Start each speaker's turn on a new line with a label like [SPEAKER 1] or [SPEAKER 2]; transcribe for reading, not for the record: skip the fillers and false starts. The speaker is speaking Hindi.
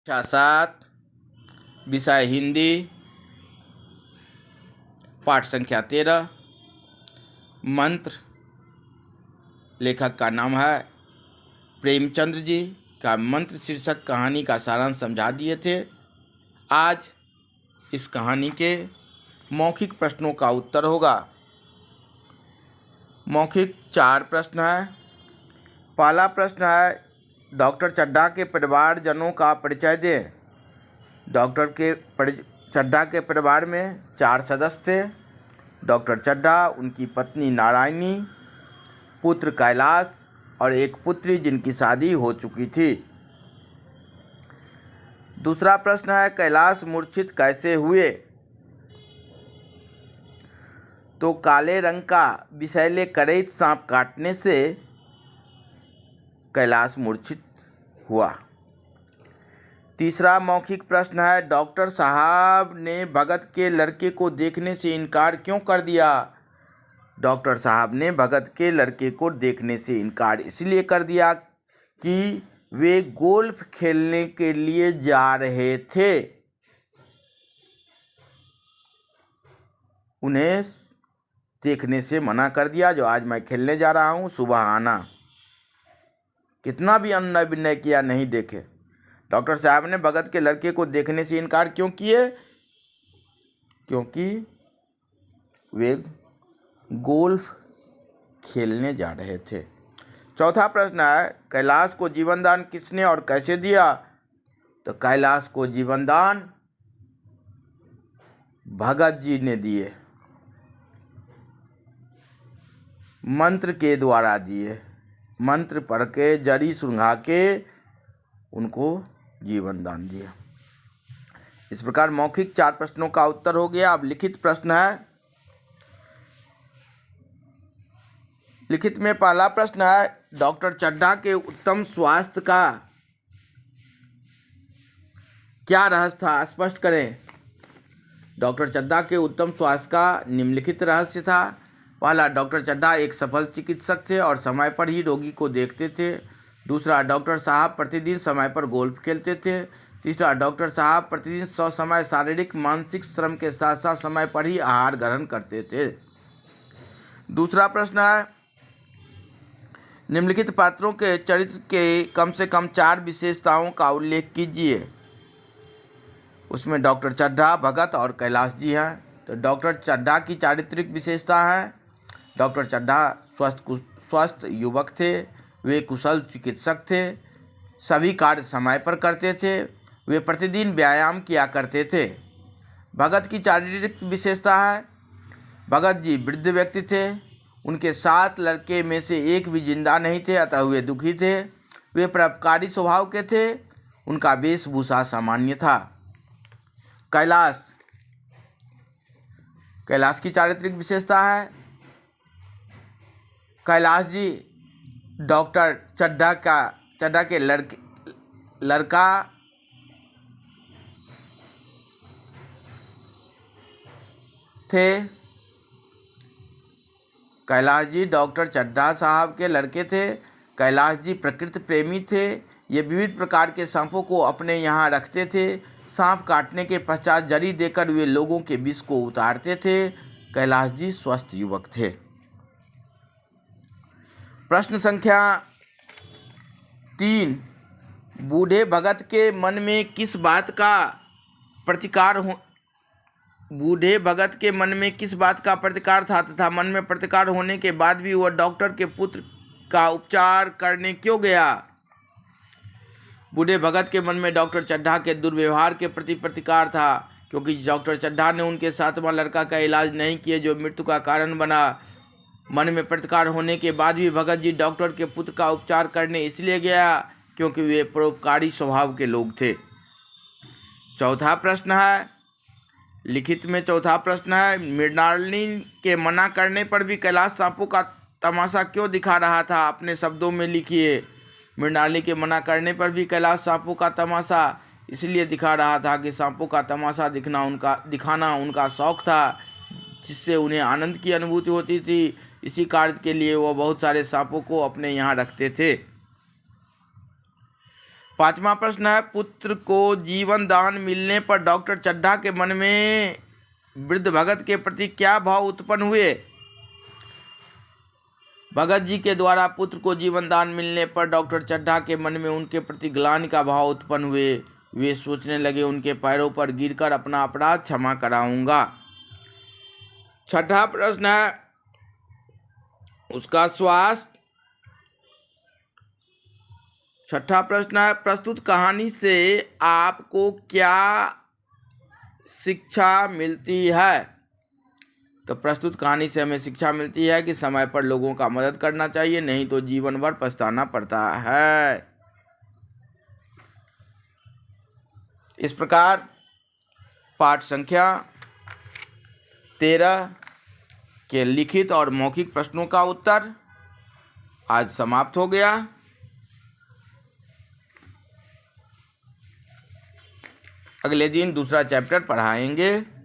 [SPEAKER 1] कक्षा 7 विषय हिंदी पाठ संख्या 13 मंत्र। लेखक का नाम है प्रेमचंद्र जी का मंत्र शीर्षक कहानी का सारांश समझा दिए थे। आज इस कहानी के मौखिक प्रश्नों का उत्तर होगा। मौखिक 4 प्रश्न है। पहला प्रश्न है, डॉक्टर चड्ढा के परिवारजनों का परिचय दें। चड्ढा के परिवार में 4 सदस्य थे। डॉक्टर चड्ढा, उनकी पत्नी नारायणी, पुत्र कैलाश और एक पुत्री जिनकी शादी हो चुकी थी। दूसरा प्रश्न है, कैलाश मूर्छित कैसे हुए? तो काले रंग का विषैले करैत सांप काटने से कैलाश मूर्छित हुआ। तीसरा मौखिक प्रश्न है, डॉक्टर साहब ने भगत के लड़के को देखने से इनकार क्यों कर दिया? डॉक्टर साहब ने भगत के लड़के को देखने से इनकार इसलिए कर दिया कि वे गोल्फ खेलने के लिए जा रहे थे। उन्हें देखने से मना कर दिया, जो आज मैं खेलने जा रहा हूँ, सुबह आना। कितना भी अनय विनय किया, नहीं देखे। डॉक्टर साहब ने भगत के लड़के को देखने से इनकार क्यों किए? क्योंकि वे गोल्फ खेलने जा रहे थे। चौथा प्रश्न है, कैलाश को जीवन दान किसने और कैसे दिया? तो कैलाश को जीवन दान भगत जी ने दिए, मंत्र के द्वारा दिए। मंत्र पढ़ के जड़ी सुलगा के उनको जीवन दान दिया। इस प्रकार मौखिक 4 प्रश्नों का उत्तर हो गया। अब लिखित प्रश्न है। लिखित में पहला प्रश्न है, डॉक्टर चड्ढा के उत्तम स्वास्थ्य का क्या रहस्य था? स्पष्ट करें। डॉक्टर चड्ढा के उत्तम स्वास्थ्य का निम्नलिखित रहस्य था। पहला, डॉक्टर चड्ढा एक सफल चिकित्सक थे और समय पर ही रोगी को देखते थे। दूसरा, डॉक्टर साहब प्रतिदिन समय पर गोल्फ खेलते थे। तीसरा, डॉक्टर साहब प्रतिदिन समय शारीरिक मानसिक श्रम के साथ साथ समय पर ही आहार ग्रहण करते थे। दूसरा प्रश्न है, निम्नलिखित पात्रों के चरित्र के कम से कम 4 विशेषताओं का उल्लेख कीजिए। उसमें डॉक्टर चड्ढा, भगत और कैलाश जी हैं। तो डॉक्टर चड्ढा की चारित्रिक विशेषता है, डॉक्टर चड्ढा स्वस्थ युवक थे। वे कुशल चिकित्सक थे। सभी कार्य समय पर करते थे। वे प्रतिदिन व्यायाम किया करते थे। भगत की शारीरिक विशेषता है, भगत जी वृद्ध व्यक्ति थे। उनके 7 लड़के में से एक भी जिंदा नहीं थे, अतः वे दुखी थे। वे परोपकारी स्वभाव के थे। उनका वेशभूषा सामान्य था। कैलाश की चारित्रिक विशेषता है, कैलाश जी डॉक्टर चड्ढा के लड़का थे। कैलाश जी डॉक्टर चड्ढा साहब के लड़के थे। कैलाश जी प्रकृति प्रेमी थे। ये विविध प्रकार के सांपों को अपने यहाँ रखते थे। सांप काटने के पश्चात जड़ी देकर वे लोगों के विष को उतारते थे। कैलाश जी स्वस्थ युवक थे। प्रश्न संख्या 3, बूढ़े भगत के मन में किस बात का प्रतिकार था तथा मन में प्रतिकार होने के बाद भी वह डॉक्टर के पुत्र का उपचार करने क्यों गया? बूढ़े भगत के मन में डॉक्टर चड्ढा के दुर्व्यवहार के प्रति प्रतिकार था, क्योंकि डॉक्टर चड्ढा ने उनके 7वां लड़का का इलाज नहीं किया, जो मृत्यु का कारण बना। मन में प्रतिकार होने के बाद भी भगत जी डॉक्टर के पुत्र का उपचार करने इसलिए गया क्योंकि वे परोपकारी स्वभाव के लोग थे। चौथा प्रश्न है, लिखित में चौथा प्रश्न है, मृणालिनी के मना करने पर भी कैलाश सांपों का तमाशा क्यों दिखा रहा था? अपने शब्दों में लिखिए। मृणालिनी के मना करने पर भी कैलाश सांपों का तमाशा इसलिए दिखा रहा था कि सांपों का तमाशा दिखाना उनका शौक था, जिससे उन्हें आनंद की अनुभूति होती थी। इसी कार्य के लिए वह बहुत सारे सांपों को अपने यहाँ रखते थे। 5वां प्रश्न है, पुत्र को जीवन दान मिलने पर डॉक्टर चड्ढा के मन में वृद्ध भगत के प्रति क्या भाव उत्पन्न हुए? भगत जी के द्वारा पुत्र को जीवन दान मिलने पर डॉक्टर चड्ढा के मन में उनके प्रति ग्लानि का भाव उत्पन्न हुए। वे सोचने लगे, उनके पैरों पर गिरकर अपना अपराध क्षमा कराऊंगा। 6ठा प्रश्न है, उसका स्वास्थ्य। 6ठा प्रश्न है, प्रस्तुत कहानी से आपको क्या शिक्षा मिलती है? तो प्रस्तुत कहानी से हमें शिक्षा मिलती है कि समय पर लोगों का मदद करना चाहिए, नहीं तो जीवन भर पछताना पड़ता है। इस प्रकार पाठ संख्या 13 के लिखित और मौखिक प्रश्नों का उत्तर आज समाप्त हो गया। अगले दिन दूसरा चैप्टर पढ़ाएंगे।